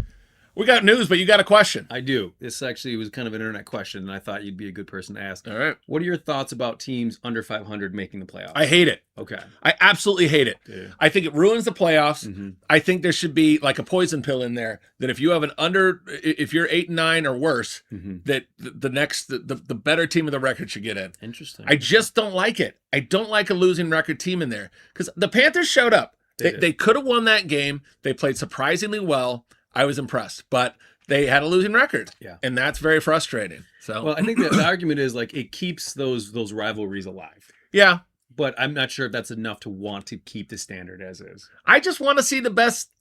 We got news, but you got a question. I do. This actually was kind of an internet question, and I thought you'd be a good person to ask. All right. What are your thoughts about teams under 500 making the playoffs? I hate it. Okay. I absolutely hate it. Yeah. I think it ruins the playoffs. Mm-hmm. I think there should be like a poison pill in there that if you have if you're 8-9 or worse, that the better team of the record should get in. Interesting. I just don't like it. I don't like a losing record team in there because the Panthers showed up. They could have won that game. They played surprisingly well. I was impressed, but they had a losing record. Yeah. And that's very frustrating. So, well, I think the argument is like it keeps those rivalries alive. Yeah. But I'm not sure if that's enough to want to keep the standard as is. I just want to see the best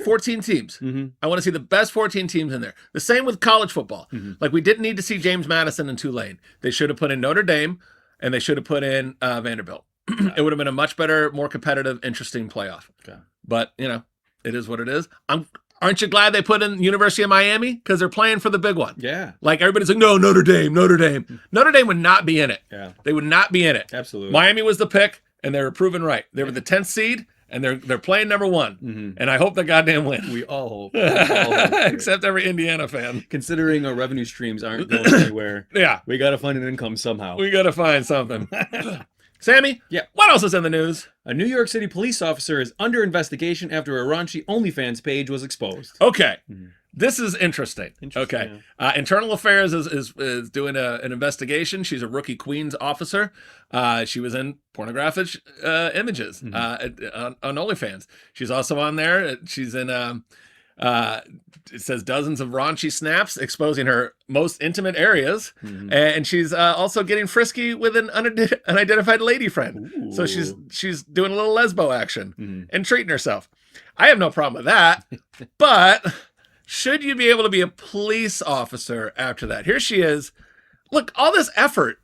14 teams. Mm-hmm. I want to see the best 14 teams in there. The same with college football. Mm-hmm. Like we didn't need to see James Madison and Tulane. They should have put in Notre Dame and they should have put in Vanderbilt. It would have been a much better, more competitive, interesting playoff. Okay. But, it is what it is. Aren't you glad they put in University of Miami? Because they're playing for the big one. Yeah. Like everybody's like, no, Notre Dame. Notre Dame would not be in it. Yeah. They would not be in it. Absolutely. Miami was the pick, and they were proven right. They were the 10th seed, and they're playing number one. Mm-hmm. And I hope they goddamn win. We all hope. Except every Indiana fan. Considering our revenue streams aren't going anywhere, Yeah. we got to find an income somehow. We got to find something. Sammy? Yeah. What else is in the news? A New York City police officer is under investigation after a raunchy OnlyFans page was exposed. Okay. Mhm. This is interesting. Okay. Internal Affairs is doing an investigation. She's a rookie Queens officer. She was in pornographic images on OnlyFans. She's also on there. She's in, it says dozens of raunchy snaps exposing her most intimate areas. Mhm. And she's also getting frisky with an unidentified lady friend. Ooh. So she's doing a little lesbo action Mhm. and treating herself. I have no problem with that, but should you be able to be a police officer after that? Here she is. Look, all this effort.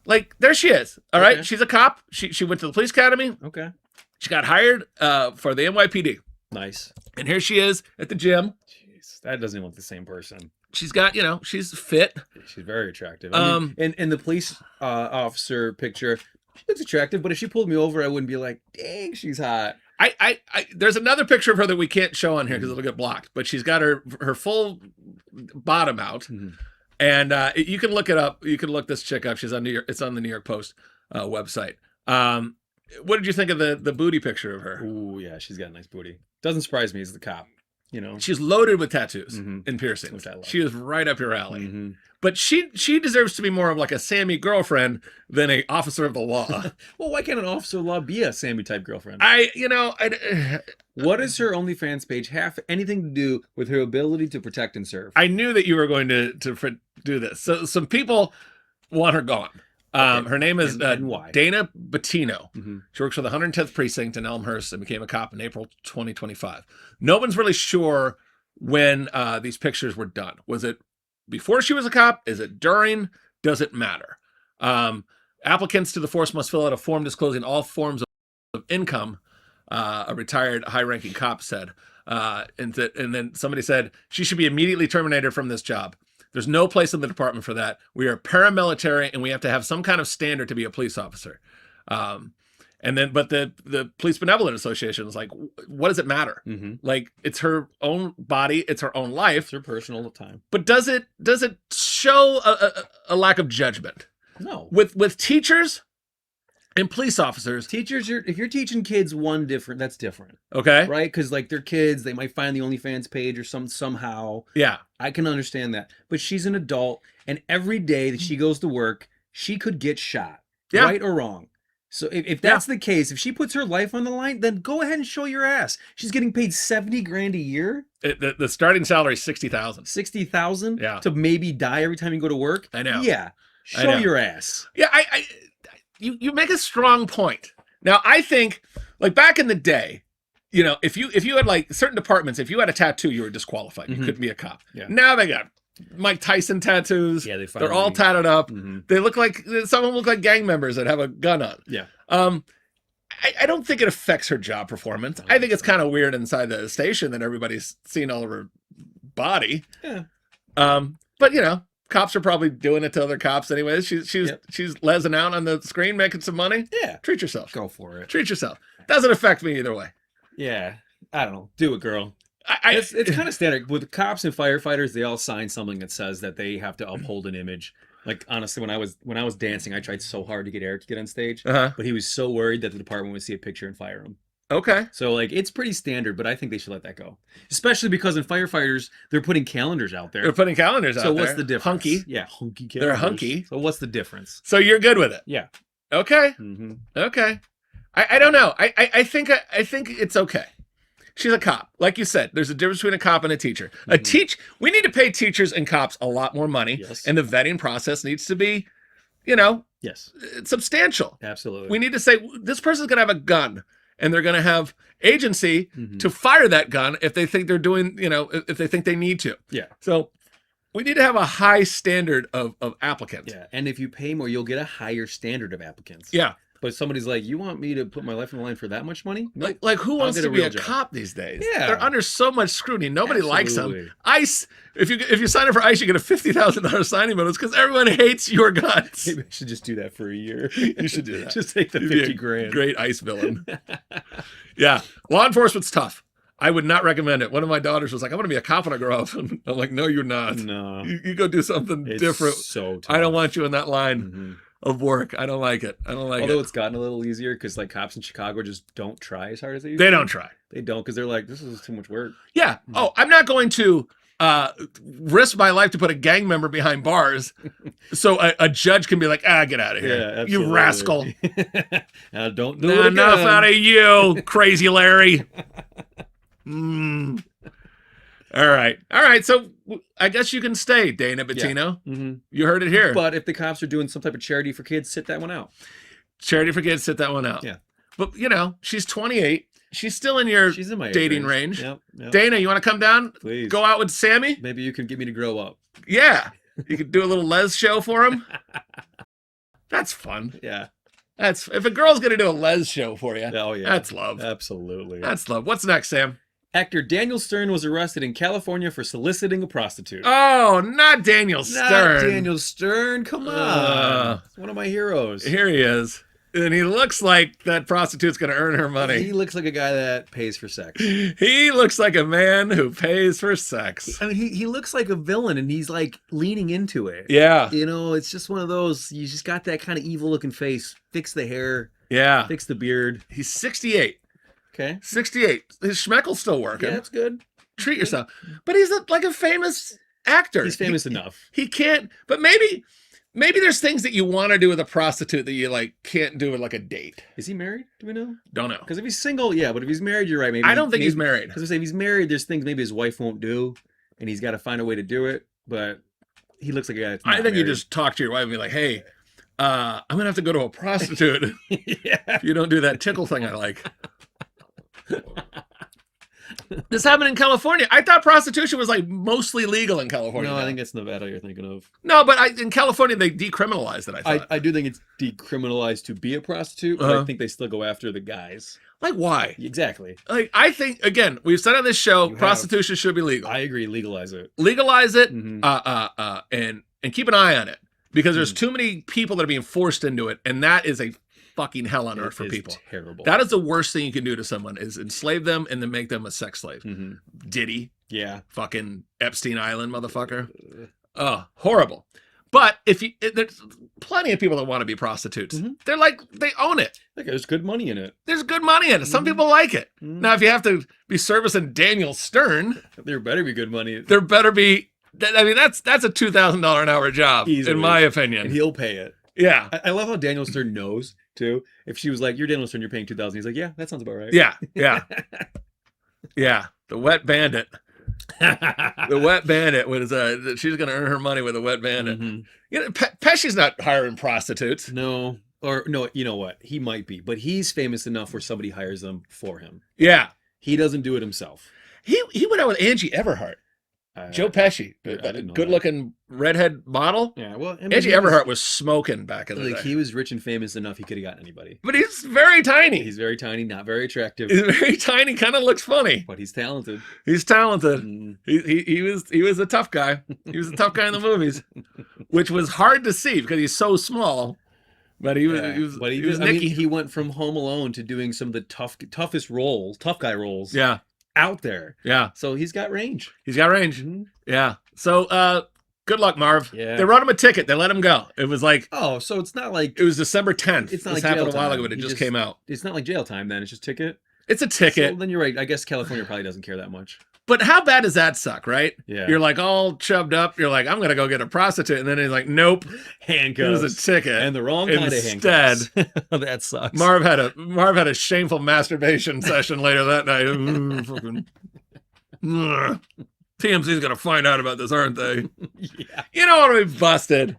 Like, there she is. All right. Okay. She's a cop. She went to the police academy. Okay. She got hired for the NYPD. Nice. And here she is at the gym. Jeez, that doesn't even look the same person. She's got, she's fit. She's very attractive. I mean, in the police officer picture, she looks attractive, but if she pulled me over, I wouldn't be like, dang, she's hot. There's another picture of her that we can't show on here because it'll get blocked, but she's got her full bottom out. And you can look it up. You can look this chick up. She's on it's on the New York Post website. What did you think of the booty picture of her? Ooh, yeah, she's got a nice booty. Doesn't surprise me as the cop. She's loaded with tattoos and piercings. Which I love. She is right up your alley. But she deserves to be more of like a Sammy girlfriend than a officer of the law. Well, why can't an officer of law be a Sammy type girlfriend? What does her OnlyFans page have anything to do with her ability to protect and serve? I knew that you were going to do this. So some people want her gone. Her name is Dana Bettino. She works for the 110th Precinct in Elmhurst and became a cop in April 2025. No one's really sure when these pictures were done. Was it before she was a cop? Is it during? Does it matter? Applicants to the force must fill out a form disclosing all forms of income, a retired high-ranking cop said. And then somebody said, she should be immediately terminated from this job. There's no place in the department for that. We are paramilitary, and we have to have some kind of standard to be a police officer. But the Police Benevolent Association is like, what does it matter? Like, it's her own body, it's her own life, It's her personal time. but does it show a lack of judgment? No. With teachers and police officers, Teachers, if you're teaching kids that's different, okay, right? Because like they're kids, they might find the OnlyFans page or somehow. yeah, I can understand that. But she's an adult, and every day that she goes to work, she could get shot, Yeah. right or wrong. So if that's the case, if she puts her life on the line, then go ahead and show your ass. She's getting paid $70,000 a year, the starting salary is $60,000. $60,000, Yeah. to maybe die every time you go to work. I know. Yeah, I know. show your ass. Yeah, you make a strong point. Now, I think, like back in the day, if you had like certain departments, if you had a tattoo, you were disqualified. You couldn't be a cop. Yeah. Now they got Mike Tyson tattoos. Yeah, they're all tatted up. They look like some of them look like gang members that have a gun on. Yeah. I don't think it affects her job performance. I think it's kind of weird inside the station that everybody's seeing all of her body. Yeah. But cops are probably doing it to other cops anyways. She's lesing out on the screen, making some money. Yeah. Treat yourself. Go for it. Treat yourself. Doesn't affect me either way. Yeah. I don't know. Do it, girl. I It's kind of standard with cops and firefighters. They all sign something that says that they have to uphold an image. Like honestly, when I was dancing, I tried so hard to get Eric to get on stage, but he was so worried that the department would see a picture and fire him. Okay. So like it's pretty standard, but I think they should let that go, especially because in firefighters they're putting calendars out there. They're putting calendars out So there. what's the difference? Hunky. Yeah, hunky calendars. They're hunky. So what's the difference? So you're good with it. Yeah. Okay. Mm-hmm. Okay. I don't know. I think it's okay. She's a cop. Like you said, there's a difference between a cop and a teacher. We need to pay teachers and cops a lot more money. Yes. And the vetting process needs to be, Yes. substantial. Absolutely. We need to say, this person's going to have a gun and they're going to have agency to fire that gun if they think they're doing, if they think they need to. Yeah. So we need to have a high standard of applicants. Yeah. And if you pay more, you'll get a higher standard of applicants. Yeah. But somebody's like, you want me to put my life on the line for that much money? Nope. Like who wants get to a be real a job. cop these days? Yeah. They're under so much scrutiny. Nobody likes them. Absolutely. ICE, if you sign up for ICE, you get a $50,000 signing bonus because everyone hates your guts. Maybe I should just do that for a year. You should do that. Just take the You'd be a 50 grand. Great ICE villain. Yeah. Law enforcement's tough. I would not recommend it. One of my daughters was like, I want to be a cop when I grow up. And I'm like, no, you're not. No. You go do something It's different. so tough. I don't want you in that line of work. I don't like it. Although it's gotten a little easier because like cops in Chicago just don't try as hard as they used They to. don't try. They don't because they're like, this is too much work. Yeah. Oh, I'm not going to risk my life to put a gang member behind bars so a judge can be like, get out of here. Yeah, absolutely. You rascal. Now don't do it again. Enough out of you, crazy Larry. All right. So I guess you can stay, Dana Bettino. Mm-hmm. You heard it here. But if the cops are doing some type of charity for kids, sit that one out. Charity for Kids, sit that one out. Yeah. But, she's 28. She's still in your She's in my age dating range. Yep. Dana, you want to come down? Please. Go out with Sammy? Maybe you can get me to grow up. Yeah. You could do a little Les show for him. That's fun. Yeah. That's if a girl's gonna do a Les show for you. Oh yeah. That's love. Absolutely. That's love. What's next, Sam? Actor Daniel Stern was arrested in California for soliciting a prostitute. Oh, not Daniel Stern. Not Daniel Stern. Come on. It's one of my heroes. Here he is. And he looks like that prostitute's going to earn her money. He looks like a guy that pays for sex. He looks like a man who pays for sex. I mean, he looks like a villain, and he's like leaning into it. Yeah. You know, it's just one of those, you just got that kind of evil looking face. Fix the hair. Yeah. Fix the beard. He's 68. Okay. 68. His schmeckle's still working. Yeah, that's good. Treat yourself. But he's like a famous actor. He's famous enough. He can't, but maybe there's things that you want to do with a prostitute that you like can't do with like a date. Is he married? Do we know? Don't know. Because if he's single, yeah, but if he's married, you're right. Maybe I don't think he's married. Because I say if he's married, there's things maybe his wife won't do, and he's got to find a way to do it. But he looks like a guy that's not I think you married. just talk to your wife and be like, hey, I'm going to have to go to a prostitute Yeah. if you don't do that tickle thing I like. This happened in California. I thought prostitution was like mostly legal in California. No, I now. think it's Nevada you're thinking of. No, but in California they decriminalized it. I thought. I do think it's decriminalized to be a prostitute, but I Uh-huh. think they still go after the guys. Like why? Exactly. Like I think again, we've said on this show, You have. prostitution should be legal. I agree. Legalize it. Legalize it, Mhm. and keep an eye on it because there's Mm. too many people that are being forced into it, and that is a fucking hell on earth for It is people. terrible. That is the worst thing you can do to someone is enslave them and then make them a sex slave. Mhm. Diddy, Yeah. fucking Epstein Island motherfucker. Oh, horrible. But there's plenty of people that want to be prostitutes. Mhm. They're like, they own it. Like, there's good money in it. There's good money in it. Some Mhm. people like it. Mhm. Now, if you have to be servicing Daniel Stern, There better be good money. there better be, I mean, that's a $2,000 an hour job, Easily. in my And opinion. he'll pay it. Yeah. I love how Daniel Stern knows too. If she was like, "You're Daniel Stern, you're paying $2,000," he's like, "Yeah, that sounds about right." Yeah. Yeah. Yeah. The wet bandit. The wet bandit was, she's going to earn her money with a wet bandit. Mhm. You know, Pesci's not hiring prostitutes. No, or no, you know what? He might be, but he's famous enough where somebody hires them for him. Yeah. He doesn't do it himself. He went out with Angie Everhart. Joe Pesci, I didn't know good looking redhead model. Yeah, well, I mean, Angie he was- Everhart was smoking back in the like day. he was rich and famous enough he could have gotten anybody. But he's very tiny. He's very tiny, not very attractive, He's very tiny, kind of looks funny. but he's talented. He's talented. Mm. He was a tough guy. He was a tough guy in the movies, which was hard to see because he's so small. But he was Yeah, he was but he was I mean, Nicky. he went from Home Alone to doing some of the toughest roles, tough guy roles Yeah, out there. yeah. So he's got range. He's got range. Mhm. Yeah. So good luck, Marv. Yeah. They wrote him a ticket. They let him go. It was like Oh, so it's not like it was December 10th. It's not this like happened a jail while time. ago, but it He just just- came out. it's not like jail time. Then it's just ticket. It's a ticket. So then you're right. I guess California probably doesn't care that much. But how bad does that suck, right? Yeah. You're like all chubbed up. You're like, I'm gonna go get a prostitute, and then he's like, nope, Handcuffs. here's a ticket. And the wrong kind Instead, of handcuffs. That sucks. Marv had a shameful masturbation session later that night. Ooh, fucking, ugh. TMZ's gonna find out about this, aren't they? Yeah. You don't want to be busted.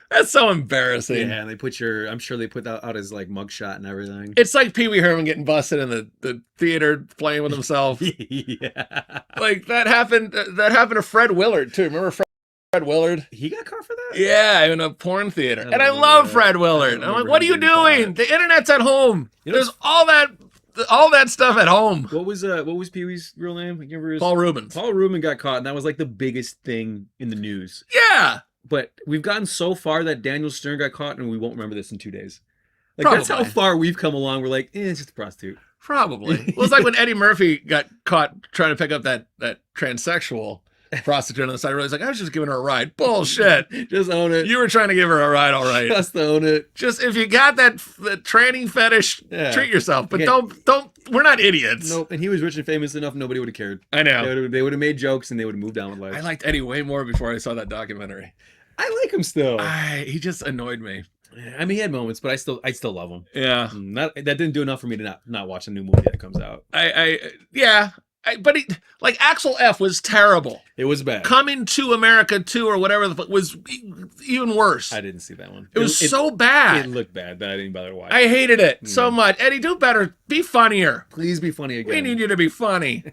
That's so embarrassing. Yeah, and they put I'm sure they put out his like mugshot and everything. It's like Pee Wee Herman getting busted in the theater playing with himself. Yeah. Like that happened to Fred Willard too. Remember Fred Willard? He got caught for that? Yeah, in a porn theater. I And I don't love remember Fred that. Willard. I don't I'm like, remember what are you him getting caught. doing? The internet's at home. You know, There's all that stuff at home. What was Pee Wee's real name? I can't remember his... Paul Rubens. Paul Rubin got caught, and that was like the biggest thing in the news. Yeah. But we've gotten so far that Daniel Stern got caught, and we won't remember this in 2 days. Like that's how Probably. far we've come along. We're like, it's just a prostitute. Probably. Well, it's like when Eddie Murphy got caught trying to pick up that transsexual prostitute on the side. He's like, I was just giving her a ride. Bullshit. Just own it. You were trying to give her a ride, all right. Just own it. Just if you got that tranny fetish, Yeah. treat yourself. But Again- don't. We're not idiots. Nope. And he was rich and famous enough, nobody would have cared. I know. They would have made jokes, and they would have moved on with life. I liked Eddie way more before I saw that documentary. I like him still. He just annoyed me. I mean, he had moments, but I still love him. Yeah. That didn't do enough for me to not watch a new movie that comes out. Yeah. But like Axel F was terrible. It was bad. Coming to America 2 or whatever the fuck was even worse. I didn't see that one. It was so bad. It looked bad, but I didn't bother to watch. I hated it so much. Eddie, do better. Be funnier. Please be funny again. We need you to be funny.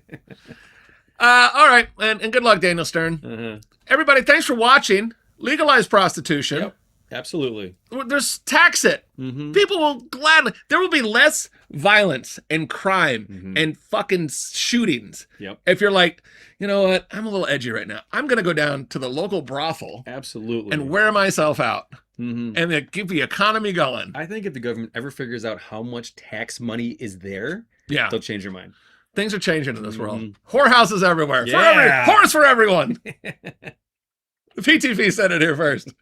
All right, and good luck, Daniel Stern. Everybody, thanks for watching. Legalize prostitution. Yep, absolutely. There's tax it. People will gladly. There will be less violence and crime and fucking shootings. Yep. If you're like, you know what, I'm a little edgy right now. I'm gonna go down to the local brothel. Absolutely. And wear myself out. And then keep the economy going. I think if the government ever figures out how much tax money is there, yeah, they'll change their mind. Things are changing in this world. Whorehouses everywhere. Yeah. Whores for everyone. The PTV said it here first.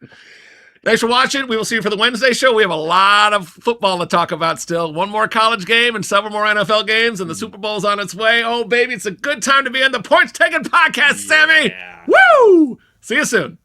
Thanks for watching. We will see you for the Wednesday show. We have a lot of football to talk about still. One more college game and several more NFL games, and the Super Bowl's on its way. Oh, baby, it's a good time to be on the Points Taken podcast, Sammy. Woo! See you soon.